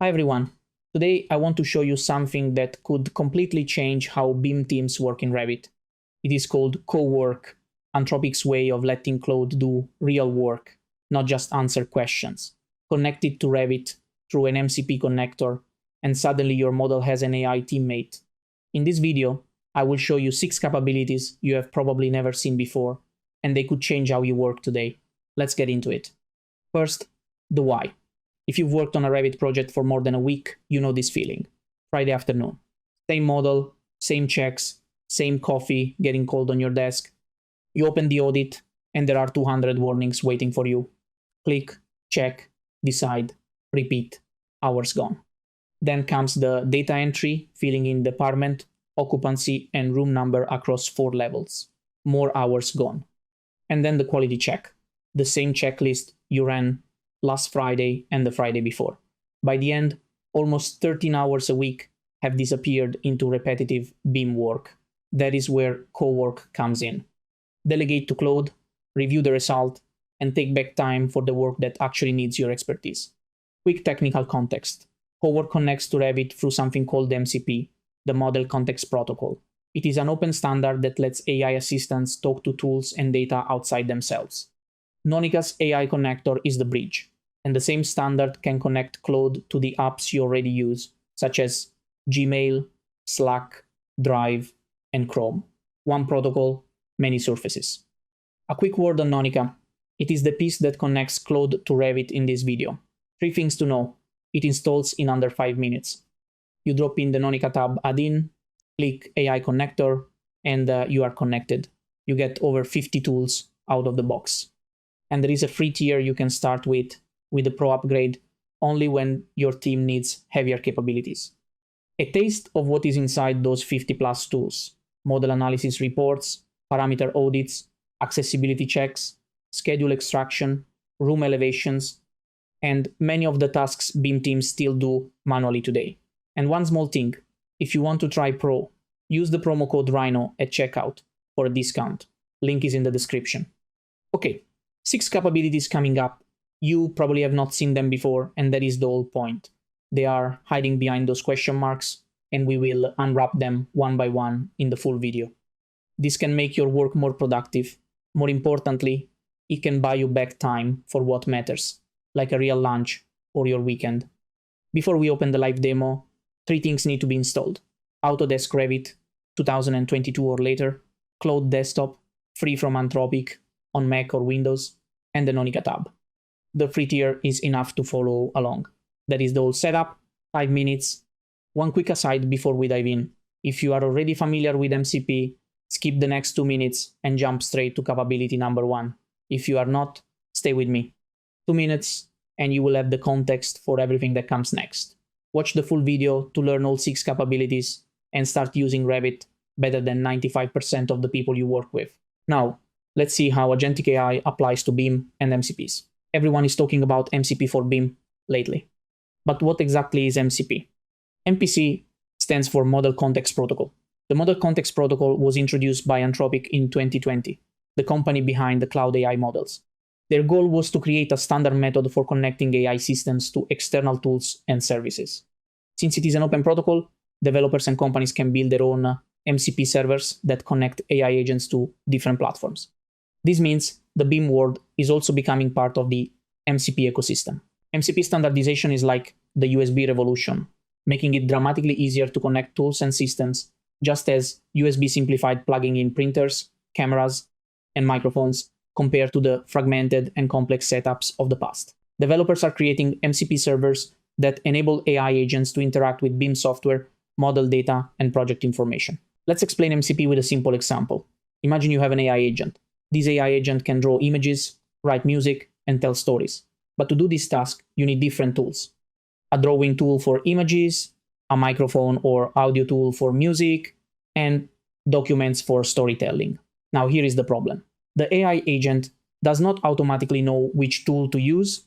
Hi everyone. Today I want to show you something that could completely change how BIM teams work in Revit. It is called Cowork, Anthropic's way of letting Claude do real work, not just answer questions. Connect it to Revit through an MCP connector, and suddenly your model has an AI teammate. In this video, I will show you 6 capabilities you have probably never seen before, and they could change how you work today. Let's get into it. First, the why. If you've worked on a Revit project for more than a week, you know this feeling. Friday afternoon. Same model, same checks, same coffee getting cold on your desk. You open the audit, and there are 200 warnings waiting for you. Click, check, decide, repeat. Hours gone. Then comes the data entry, filling in department, occupancy, and room number across 4 levels. More hours gone. And then the quality check. The same checklist you ran last Friday and the Friday before. By the end, almost 13 hours a week have disappeared into repetitive BIM work. That is where Cowork comes in. Delegate to Claude, review the result, and take back time for the work that actually needs your expertise. Quick technical context. Cowork connects to Revit through something called MCP, the Model Context Protocol. It is an open standard that lets AI assistants talk to tools and data outside themselves. Nonica's AI Connector is the bridge, and the same standard can connect Claude to the apps you already use, such as Gmail, Slack, Drive, and Chrome. One protocol, many surfaces. A quick word on Nonica. It is the piece that connects Claude to Revit in this video. 3 things to know. It installs in under 5 minutes. You drop in the Nonica tab add-in, click AI Connector, and you are connected. You get over 50 tools out of the box. And there is a free tier you can start with the Pro upgrade only when your team needs heavier capabilities. A taste of what is inside those 50 plus tools: model analysis reports, parameter audits, accessibility checks, schedule extraction, room elevations, and many of the tasks BIM teams still do manually today. And one small thing, if you want to try Pro, use the promo code RHINO at checkout for a discount. Link is in the description. Okay. 6 capabilities coming up. You probably have not seen them before, and that is the whole point. They are hiding behind those question marks, and we will unwrap them one by one in the full video. This can make your work more productive. More importantly, it can buy you back time for what matters, like a real lunch or your weekend. Before we open the live demo, 3 things need to be installed. Autodesk Revit 2022 or later, Claude Desktop, free from Anthropic, on Mac or Windows, and the Nonica tab. The free tier is enough to follow along. That is the whole setup, 5 minutes. One quick aside before we dive in. If you are already familiar with MCP, skip the next 2 minutes and jump straight to capability number 1. If you are not, stay with me. 2 minutes and you will have the context for everything that comes next. Watch the full video to learn all 6 capabilities and start using Revit better than 95% of the people you work with. Now, let's see how Agentic AI applies to BIM and MCPs. Everyone is talking about MCP for BIM lately. But what exactly is MCP? MPC stands for Model Context Protocol. The Model Context Protocol was introduced by Anthropic in 2020, the company behind the Claude AI models. Their goal was to create a standard method for connecting AI systems to external tools and services. Since it is an open protocol, developers and companies can build their own MCP servers that connect AI agents to different platforms. This means the BIM world is also becoming part of the MCP ecosystem. MCP standardization is like the USB revolution, making it dramatically easier to connect tools and systems, just as USB simplified plugging in printers, cameras, and microphones compared to the fragmented and complex setups of the past. Developers are creating MCP servers that enable AI agents to interact with BIM software, model data, and project information. Let's explain MCP with a simple example. Imagine you have an AI agent. This AI agent can draw images, write music, and tell stories. But to do this task, you need different tools. A drawing tool for images, a microphone or audio tool for music, and documents for storytelling. Now here is the problem. The AI agent does not automatically know which tool to use,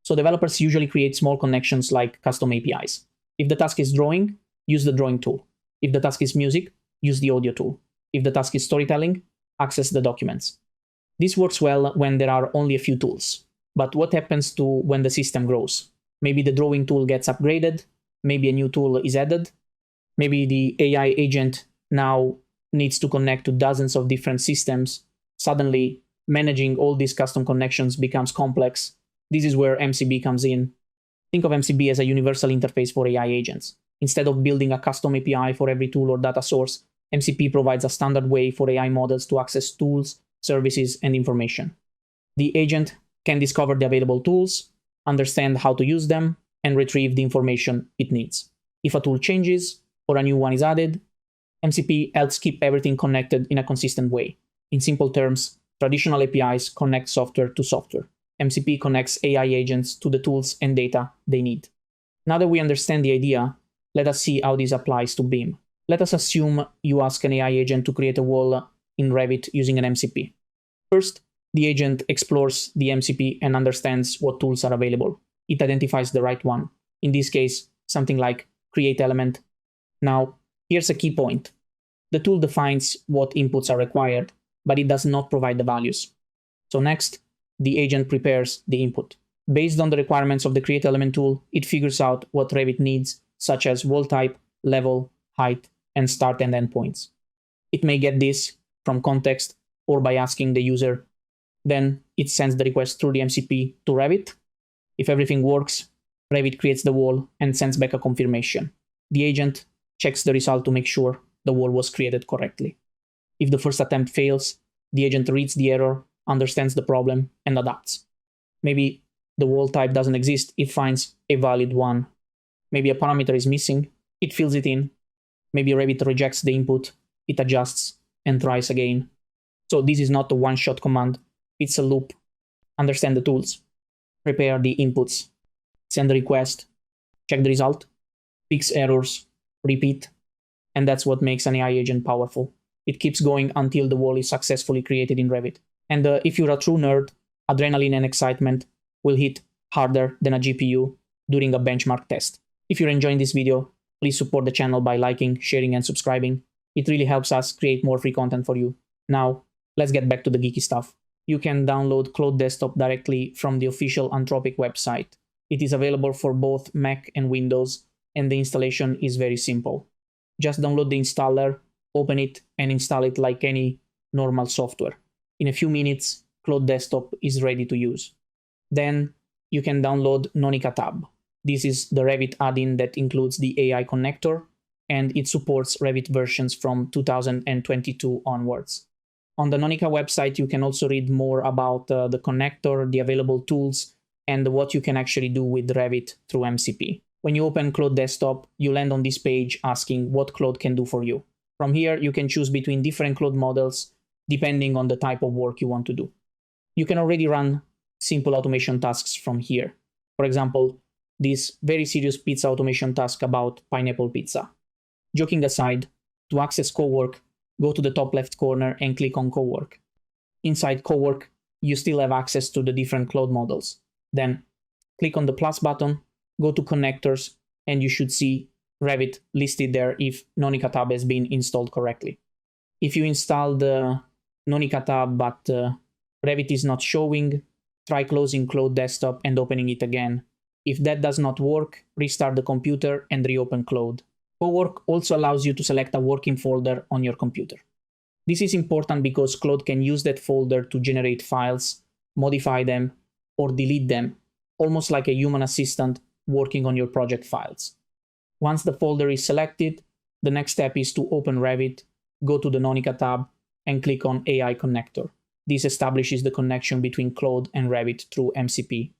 so developers usually create small connections like custom APIs. If the task is drawing, use the drawing tool. If the task is music, use the audio tool. If the task is storytelling, access the documents. This works well when there are only a few tools. But what happens to when the system grows? Maybe the drawing tool gets upgraded, maybe a new tool is added, maybe the AI agent now needs to connect to dozens of different systems. Suddenly, managing all these custom connections becomes complex. This is where MCP comes in. Think of MCP as a universal interface for AI agents. Instead of building a custom API for every tool or data source, MCP provides a standard way for AI models to access tools, services, and information. The agent can discover the available tools, understand how to use them, and retrieve the information it needs. If a tool changes or a new one is added, MCP helps keep everything connected in a consistent way. In simple terms, traditional APIs connect software to software. MCP connects AI agents to the tools and data they need. Now that we understand the idea, let us see how this applies to BIM. Let us assume you ask an AI agent to create a wall in Revit using an MCP. First, the agent explores the MCP and understands what tools are available. It identifies the right one. In this case, something like create element. Now, here's a key point. The tool defines what inputs are required, but it does not provide the values. So next, the agent prepares the input. Based on the requirements of the create element tool, it figures out what Revit needs, such as wall type, level, height, and start and end points. It may get this from context or by asking the user. Then it sends the request through the MCP to Revit. If everything works, Revit creates the wall and sends back a confirmation. The agent checks the result to make sure the wall was created correctly. If the first attempt fails, the agent reads the error, understands the problem, and adapts. Maybe the wall type doesn't exist, it finds a valid one. Maybe a parameter is missing, it fills it in. Maybe Revit rejects the input, it adjusts, and tries again. So this is not a one-shot command, it's a loop. Understand the tools, prepare the inputs, send the request, check the result, fix errors, repeat, and that's what makes an AI agent powerful. It keeps going until the wall is successfully created in Revit. And if you're a true nerd, adrenaline and excitement will hit harder than a GPU during a benchmark test. If you're enjoying this video, please support the channel by liking, sharing, and subscribing. It really helps us create more free content for you. Now, let's get back to the geeky stuff. You can download Claude Desktop directly from the official Anthropic website. It is available for both Mac and Windows, and the installation is very simple. Just download the installer, open it, and install it like any normal software. In a few minutes, Claude Desktop is ready to use. Then you can download Nonica Tab. This is the Revit add-in that includes the AI connector, and it supports Revit versions from 2022 onwards. On the Nonica website, you can also read more about the connector, the available tools, and what you can actually do with Revit through MCP. When you open Claude Desktop, you land on this page asking what Claude can do for you. From here, you can choose between different Claude models depending on the type of work you want to do. You can already run simple automation tasks from here. For example, this very serious pizza automation task about pineapple pizza. Joking aside, to access Cowork, go to the top left corner and click on Cowork. Inside Cowork, you still have access to the different Claude models. Then click on the plus button, go to connectors, and you should see Revit listed there if Nonica Tab has been installed correctly. If you install the Nonica Tab but Revit is not showing, try closing Claude Desktop and opening it again. If that does not work, restart the computer and reopen Claude. Cowork also allows you to select a working folder on your computer. This is important because Claude can use that folder to generate files, modify them, or delete them, almost like a human assistant working on your project files. Once the folder is selected, the next step is to open Revit, go to the Nonica tab, and click on AI Connector. This establishes the connection between Claude and Revit through MCP.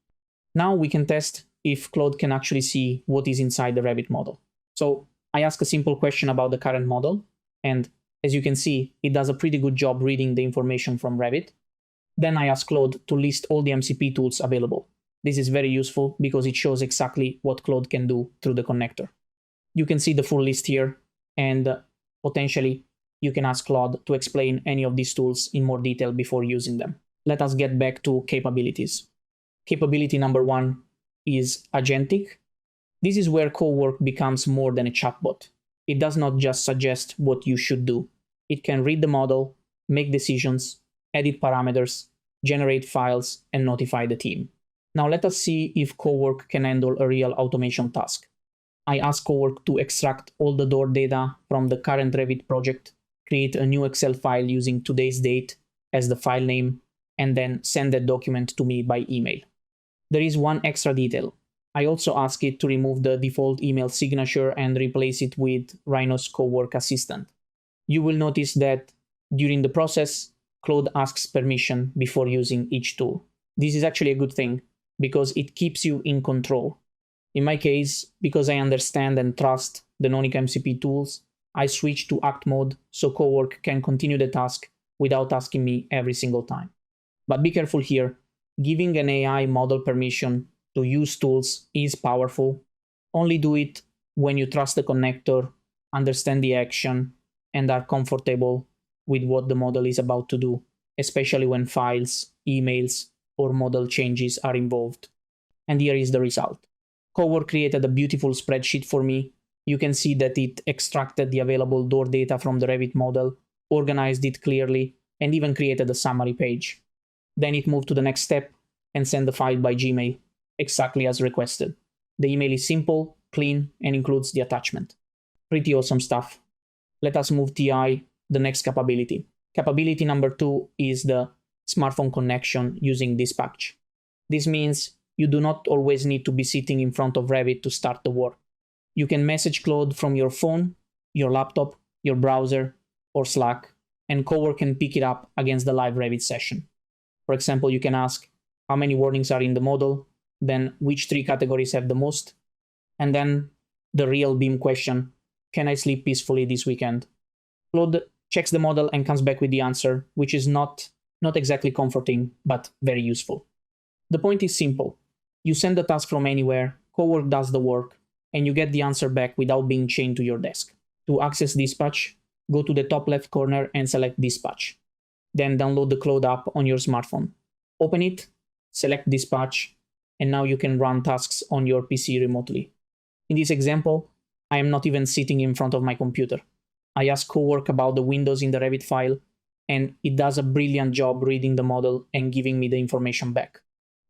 Now we can test if Claude can actually see what is inside the Revit model. So I ask a simple question about the current model, and as you can see, it does a pretty good job reading the information from Revit. Then I ask Claude to list all the MCP tools available. This is very useful because it shows exactly what Claude can do through the connector. You can see the full list here, and potentially you can ask Claude to explain any of these tools in more detail before using them. Let us get back to capabilities. Capability number 1 is agentic. This is where Cowork becomes more than a chatbot. It does not just suggest what you should do. It can read the model, make decisions, edit parameters, generate files, and notify the team. Now let us see if Cowork can handle a real automation task. I ask Cowork to extract all the door data from the current Revit project, create a new Excel file using today's date as the file name, and then send that document to me by email. There is one extra detail. I also ask it to remove the default email signature and replace it with Rhino's Cowork Assistant. You will notice that during the process, Claude asks permission before using each tool. This is actually a good thing because it keeps you in control. In my case, because I understand and trust the Nonica MCP tools, I switch to act mode so Cowork can continue the task without asking me every single time. But be careful here. Giving an AI model permission to use tools is powerful. Only do it when you trust the connector, understand the action, and are comfortable with what the model is about to do, especially when files, emails, or model changes are involved. And here is the result. Cowork created a beautiful spreadsheet for me. You can see that it extracted the available door data from the Revit model, organized it clearly, and even created a summary page. Then it moved to the next step and sent the file by Gmail, exactly as requested. The email is simple, clean, and includes the attachment. Pretty awesome stuff. Let us move TI, the next capability. Capability number 2 is the smartphone connection using Dispatch. This means you do not always need to be sitting in front of Revit to start the work. You can message Claude from your phone, your laptop, your browser, or Slack, and Cowork can pick it up against the live Revit session. For example, you can ask how many warnings are in the model, then which 3 categories have the most, and then the real BIM question, can I sleep peacefully this weekend? Claude checks the model and comes back with the answer, which is not exactly comforting, but very useful. The point is simple. You send the task from anywhere, Cowork does the work, and you get the answer back without being chained to your desk. To access Dispatch, go to the top left corner and select Dispatch. Then download the Claude app on your smartphone. Open it, select Dispatch, and now you can run tasks on your PC remotely. In this example, I am not even sitting in front of my computer. I ask Cowork about the windows in the Revit file, and it does a brilliant job reading the model and giving me the information back.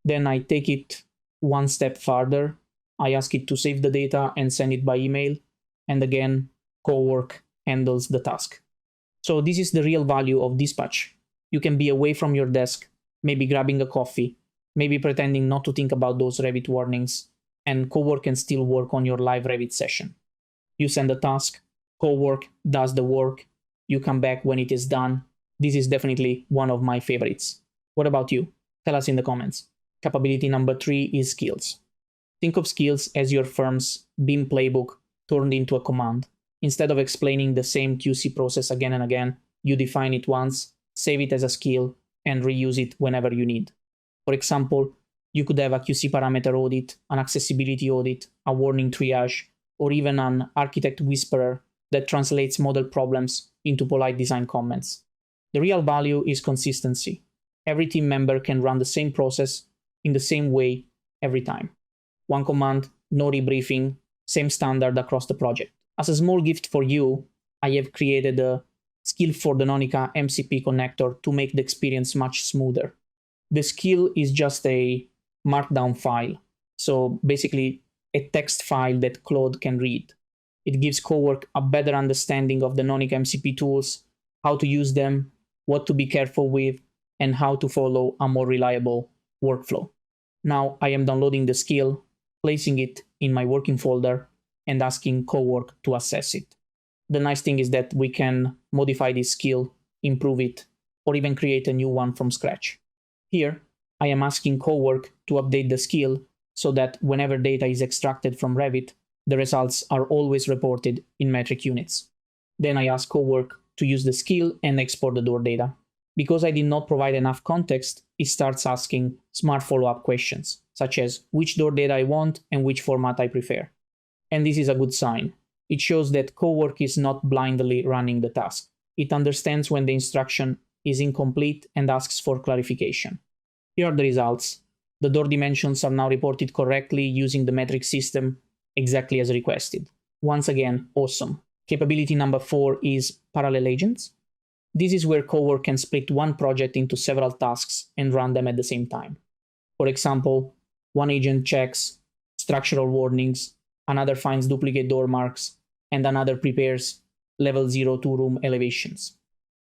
Then I take it one step further. I ask it to save the data and send it by email, and again, Cowork handles the task. So this is the real value of Dispatch. You can be away from your desk, maybe grabbing a coffee, maybe pretending not to think about those Revit warnings, and Cowork can still work on your live Revit session. You send a task, Cowork does the work, you come back when it is done. This is definitely one of my favorites. What about you? Tell us in the comments. Capability number 3 is skills. Think of skills as your firm's BIM playbook turned into a command. Instead of explaining the same QC process again and again, you define it once, save it as a skill, and reuse it whenever you need. For example, you could have a QC parameter audit, an accessibility audit, a warning triage, or even an architect whisperer that translates model problems into polite design comments. The real value is consistency. Every team member can run the same process in the same way every time. One command, no rebriefing, same standard across the project. As a small gift for you, I have created a skill for the Nonica MCP connector to make the experience much smoother. The skill is just a markdown file. So basically a text file that Claude can read. It gives Cowork a better understanding of the Nonica MCP tools, how to use them, what to be careful with, and how to follow a more reliable workflow. Now I am downloading the skill, placing it in my working folder, and asking Cowork to assess it. The nice thing is that we can modify this skill, improve it, or even create a new one from scratch. Here, I am asking Cowork to update the skill so that whenever data is extracted from Revit, the results are always reported in metric units. Then I ask Cowork to use the skill and export the door data. Because I did not provide enough context, it starts asking smart follow-up questions, such as which door data I want and which format I prefer. And this is a good sign. It shows that Cowork is not blindly running the task. It understands when the instruction is incomplete and asks for clarification. Here are the results. The door dimensions are now reported correctly using the metric system exactly as requested. Once again, awesome. Capability number 4 is parallel agents. This is where Cowork can split one project into several tasks and run them at the same time. For example, One agent checks structural warnings, another finds duplicate door marks, and another prepares level 02 room elevations.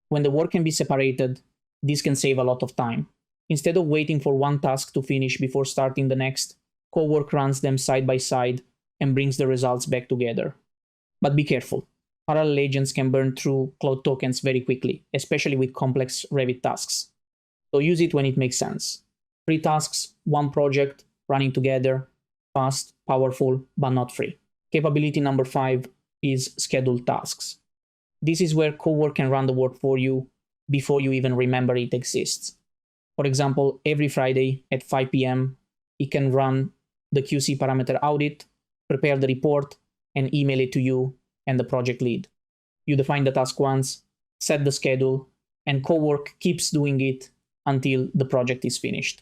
When the work can be separated, this can save a lot of time. Instead of waiting for one task to finish before starting the next, Cowork runs them side by side and brings the results back together. But be careful. Parallel agents can burn through Claude tokens very quickly, especially with complex Revit tasks. So use it when it makes sense. 3 tasks, 1 project, running together, fast, powerful, but not free. Capability number 5 is scheduled tasks. This is where Cowork can run the work for you before you even remember it exists. For example, every Friday at 5 p.m., it can run the QC parameter audit, prepare the report, and email it to you and the project lead. You define the task once, set the schedule, and Cowork keeps doing it until the project is finished.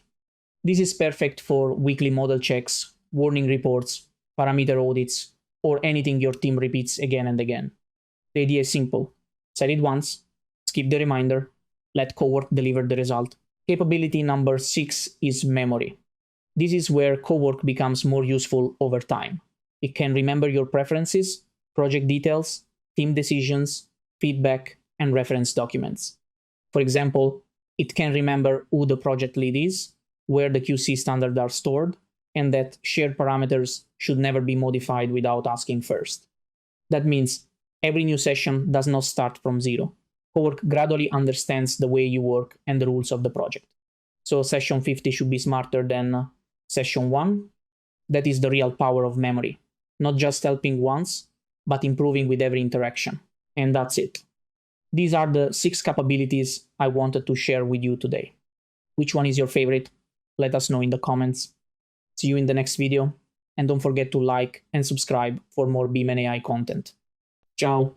This is perfect for weekly model checks, warning reports, parameter audits, or anything your team repeats again and again. The idea is simple. Set it once, skip the reminder, let Cowork deliver the result. Capability number 6 is memory. This is where Cowork becomes more useful over time. It can remember your preferences, project details, team decisions, feedback, and reference documents. For example, it can remember who the project lead is, where the QC standards are stored, and that shared parameters should never be modified without asking first. That means every new session does not start from zero. Cowork gradually understands the way you work and the rules of the project. So session 50 should be smarter than session 1. That is the real power of memory. Not just helping once, but improving with every interaction. And that's it. These are the 6 capabilities I wanted to share with you today. Which one is your favorite? Let us know in the comments. See you in the next video. And don't forget to like and subscribe for more BIM and AI content. Ciao!